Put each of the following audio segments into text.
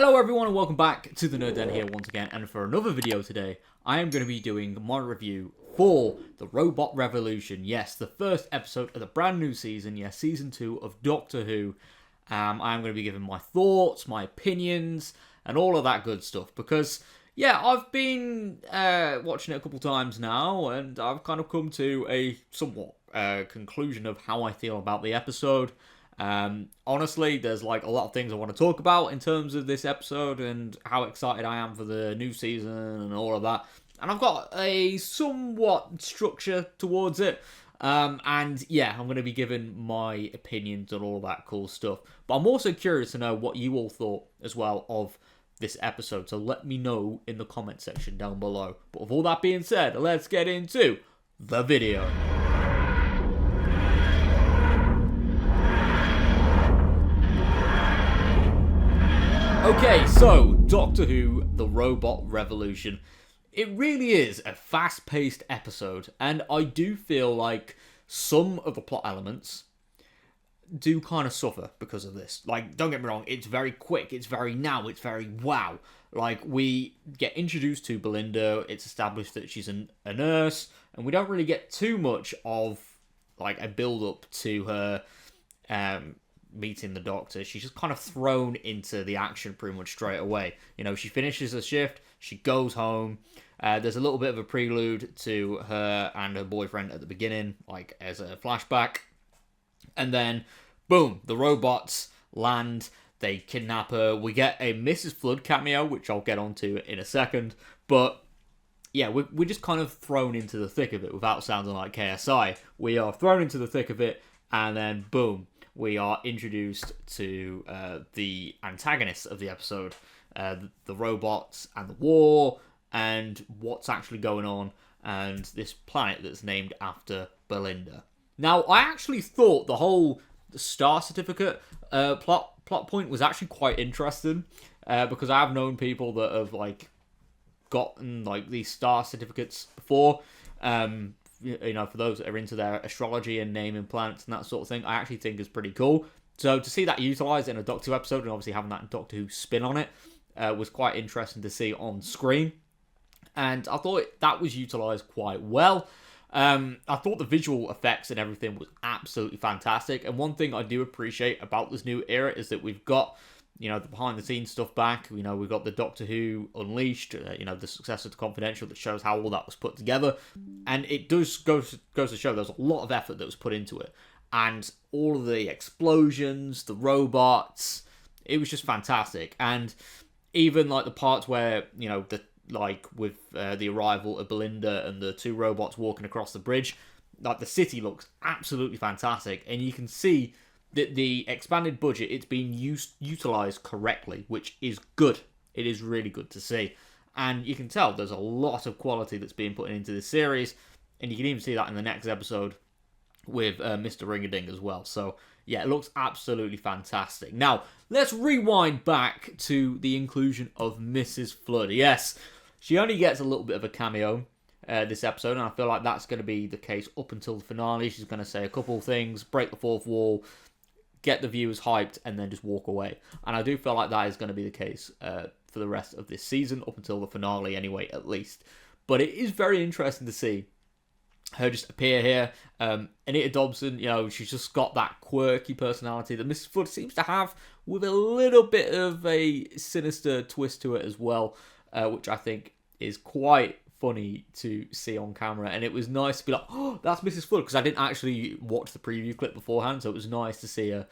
Hello everyone and welcome back to the Nerd Den here once again, and for another video today I am going to be doing my review for the Robot Revolution. Yes, the first episode of the brand new season, yes, season 2 of Doctor Who. I am going to be giving my thoughts, my opinions and all of that good stuff because yeah, I've been watching it a couple times now and I've kind of come to a somewhat conclusion of how I feel about the episode. Honestly, there's like a lot of things I want to talk about in terms of this episode and how excited I am for the new season and all of that. And I've got a somewhat structure towards it. And yeah, I'm going to be giving my opinions on all that cool stuff. But I'm also curious to know what you all thought as well of this episode. So let me know in the comment section down below. But with all that being said, let's get into the video. Okay, so Doctor Who, The Robot Revolution. It really is a fast-paced episode, and I do feel like some of the plot elements do kind of suffer because of this. Like, don't get me wrong, it's very quick, it's very now, it's very wow. Like, we get introduced to Belinda, it's established that she's a nurse, and we don't really get too much of, like, a build-up to her, meeting the Doctor. She's just kind of thrown into the action pretty much straight away. You know, she finishes her shift, she goes home. There's a little bit of a prelude to her and her boyfriend at the beginning, like as a flashback. And then, boom, the robots land, they kidnap her. We get a Mrs. Flood cameo, which I'll get onto in a second. But yeah, we're just kind of thrown into the thick of it without sounding like KSI. We are thrown into the thick of it, and then boom, we are introduced to the antagonists of the episode, the robots and the war, and what's actually going on, and this planet that's named after Belinda. Now, I actually thought the whole star certificate plot point was actually quite interesting, because I have known people that have like gotten like these star certificates before. You know, for those that are into their astrology and naming planets and that sort of thing, I actually think is pretty cool. So to see that utilised in a Doctor Who episode, and obviously having that Doctor Who spin on it, was quite interesting to see on screen. And I thought that was utilised quite well. I thought the visual effects and everything was absolutely fantastic. And one thing I do appreciate about this new era is that we've got, you know, the behind-the-scenes stuff back. You know, we've got the Doctor Who Unleashed, you know, the successor to Confidential that shows how all that was put together. And it does goes to show there's a lot of effort that was put into it. And all of the explosions, the robots, it was just fantastic. And even, like, the parts where, you know, like with the arrival of Belinda and the two robots walking across the bridge, like, the city looks absolutely fantastic. And you can see that the expanded budget, it's being utilised correctly, which is good. It is really good to see. And you can tell there's a lot of quality that's being put into this series, and you can even see that in the next episode with Mr. Ring-a-Ding as well. So, yeah, it looks absolutely fantastic. Now, let's rewind back to the inclusion of Mrs. Flood. Yes, she only gets a little bit of a cameo this episode, and I feel like that's going to be the case up until the finale. She's going to say a couple of things, break the fourth wall, get the viewers hyped, and then just walk away. And I do feel like that is going to be the case for the rest of this season, up until the finale anyway, at least. But it is very interesting to see her just appear here. Anita Dobson, you know, she's just got that quirky personality that Mrs. Flood seems to have, with a little bit of a sinister twist to it as well, which I think is quite funny to see on camera. And it was nice to be like, oh, that's Mrs. Flood, because I didn't actually watch the preview clip beforehand, so it was nice to see her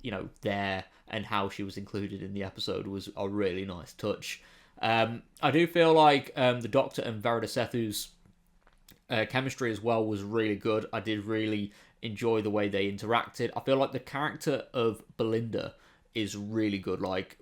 you know, there, and how she was included in the episode was a really nice touch. I do feel like the Doctor and Verida Sethu's chemistry as well was really good. I did really enjoy the way they interacted. I feel like the character of Belinda is really good. Like,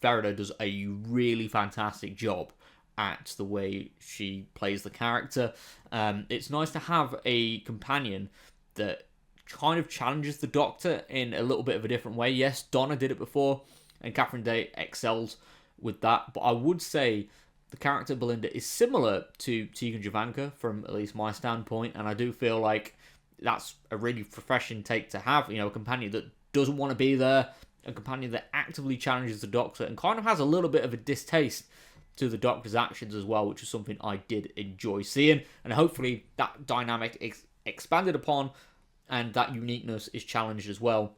Verida does a really fantastic job at the way she plays the character. It's nice to have a companion that kind of challenges the Doctor in a little bit of a different way. Yes, Donna did it before, and Catherine Day excels with that, but I would say the character Belinda is similar to Tegan Jovanka from at least my standpoint, and I do feel like that's a really refreshing take to have, you know, a companion that doesn't want to be there a companion that actively challenges the Doctor and kind of has a little bit of a distaste to the Doctor's actions as well, which is something I did enjoy seeing, and hopefully that dynamic is expanded upon and that uniqueness is challenged as well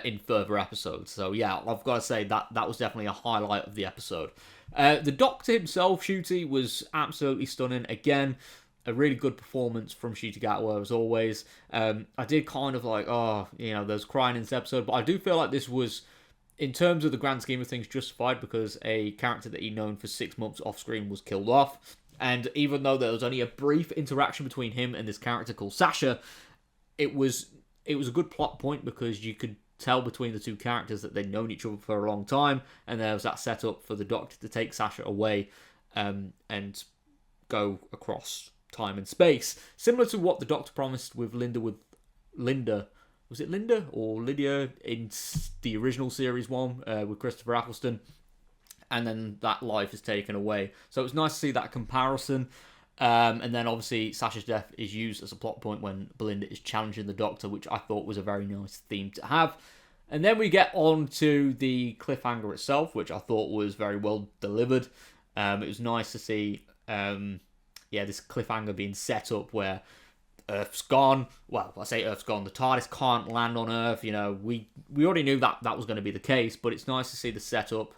in further episodes. So yeah, I've got to say that was definitely a highlight of the episode. The Doctor himself, Ncuti, was absolutely stunning. Again, a really good performance from Ncuti Gatwa as always. I did kind of like, there's crying in this episode, but I do feel like this was, in terms of the grand scheme of things, justified because a character that he'd known for 6 months off screen was killed off. And even though there was only a brief interaction between him and this character called Sasha, it was a good plot point because you could tell between the two characters that they'd known each other for a long time, and there was that setup for the Doctor to take Sasha away and go across time and space, similar to what the Doctor promised with Linda. Was it Linda or Lydia in the original series one with Christopher Eccleston, and then that life is taken away. So it was nice to see that comparison. And then obviously Sasha's death is used as a plot point when Belinda is challenging the Doctor, which I thought was a very nice theme to have. And then we get on to the cliffhanger itself, which I thought was very well delivered. It was nice to see, this cliffhanger being set up where Earth's gone. Well, I say Earth's gone. The TARDIS can't land on Earth. We already knew that was going to be the case, but it's nice to see the setup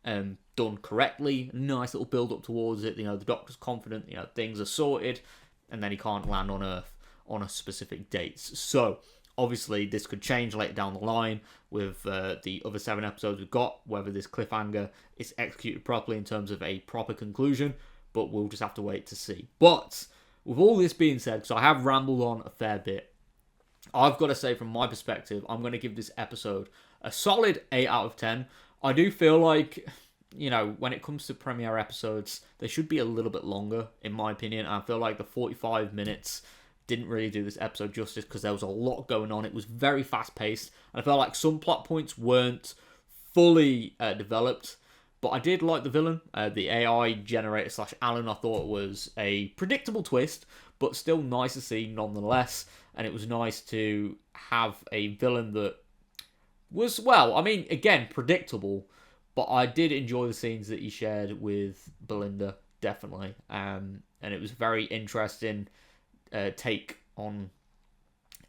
done correctly. Nice little build up towards it. The Doctor's confident. Things are sorted, and then he can't land on Earth on a specific dates. So obviously this could change later down the line with the other 7 episodes we've got, whether this cliffhanger is executed properly in terms of a proper conclusion. But we'll just have to wait to see. But with all this being said, because I have rambled on a fair bit, I've got to say from my perspective, I'm going to give this episode a solid 8 out of 10. I do feel like, when it comes to premiere episodes, they should be a little bit longer, in my opinion. I feel like the 45 minutes didn't really do this episode justice because there was a lot going on. It was very fast-paced, and I felt like some plot points weren't fully developed. But I did like the villain, the AI generator / Alan. I thought was a predictable twist, but still nice to see nonetheless. And it was nice to have a villain that was, again, predictable. But I did enjoy the scenes that he shared with Belinda, definitely. And it was very interesting take on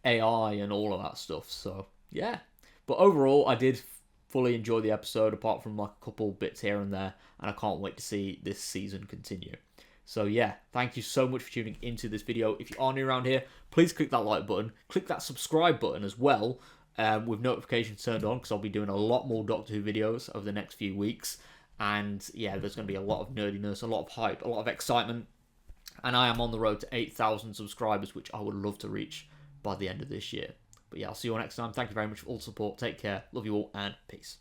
AI and all of that stuff. So, yeah. But overall, I did fully enjoy the episode, apart from like a couple bits here and there, and I can't wait to see this season continue. So yeah, thank you so much for tuning into this video. If you are new around here, please click that like button, click that subscribe button as well, with notifications turned on, because I'll be doing a lot more Doctor Who videos over the next few weeks. And yeah, there's going to be a lot of nerdiness, a lot of hype, a lot of excitement, and I am on the road to 8,000 subscribers, which I would love to reach by the end of this year. But yeah, I'll see you all next time. Thank you very much for all the support. Take care. Love you all, and peace.